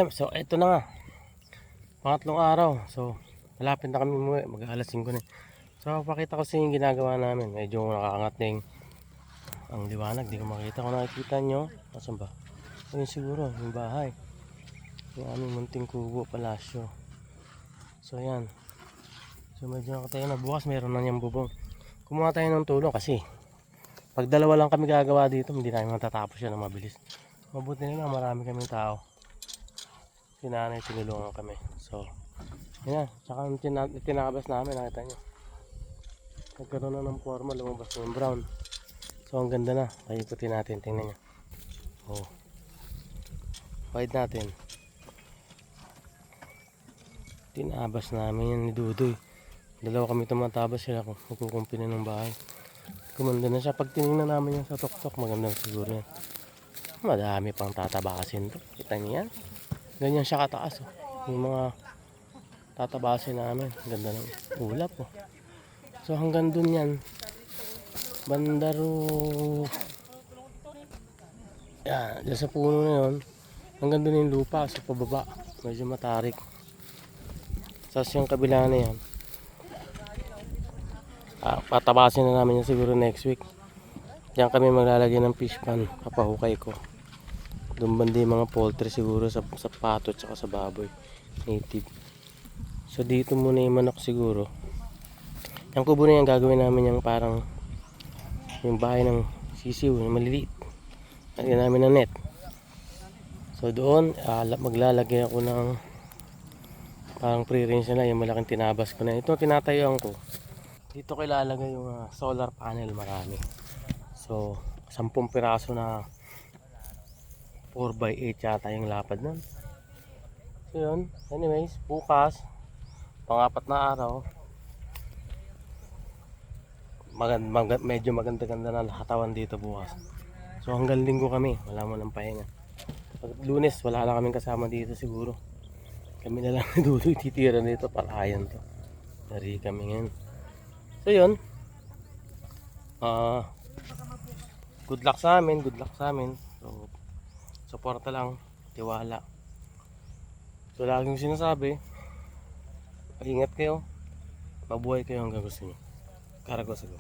So eto na nga, pangatlong araw. So malapit na kami umuwi, mag-alas 5 na. So pakita ko sa inyo yung ginagawa namin. Medyo nakakangat na ang liwanag, di ko makita. Kung nakikita nyo, asan ba? Ayun siguro, yung bahay, yung aming munting kubo, palasyo. So yan, so medyo nakatayo na. Bukas meron na niyang bubong. Kumuha tayo ng tulong kasi pag dalawa lang kami gagawa dito, hindi namin matatapos yan ng mabilis. Mabuti na lang, marami kaming tao. Si nanay tinulungan kami. So yan, tsaka yung tinabas namin, nakita nyo, nagkaroon na ng forma, lumabas na yung brown. So ang ganda na, paikutin natin, tingnan nyo. Oh, wide natin. Tinabas namin yan ni Dudoy. Dalawa kami tumatabas, sila kung magkukumpi na ng bahay. Kumanda na siya. Pag tinignan namin yan sa tuktok, maganda siguro yan. Madami pang tatabasin to, kita niyo yan. Ganyan siya kataas, oh. Yung mga tatabasin namin, ganda ng ulap, oh. So hanggang dun yan, bandaro yan, dyan sa puno na yun, hanggang dun yung lupa. So pababa, medyo matarik. Tapos yung kabila na yan, patabasin na namin yan siguro next week. Diyan kami maglalagay ng fish pan, papahukay ko. Doon banda yung mga poultry siguro sa pato at sa baboy native. So dito muna yung manok siguro. Yung kubo na yan gagawin namin yung parang yung bahay ng sisiw na maliliit. Lagyan namin ng net. So doon maglalagay ako ng parang pre-range na yung malaking tinabas ko na. Ito tinatayuan ko. Dito ko ilalagay yung solar panel, marami. So 10 piraso na 4x8 yata yung lapad nun. So yun, anyways, bukas pang-apat na araw, medyo maganda-ganda na hatawan dito bukas. So hanggang linggo kami, wala mo ng pahinga. Pag Lunes, wala lang kaming kasama dito siguro. Kami na lang dulo titira dito, parayan to. Dari kami ngayon. So yun, good luck sa amin, good luck sa amin. So suporta lang, tiwala. So laging sinasabi, ingat kayo, mabuhay kayo hanggang gusto nyo. Karagosago.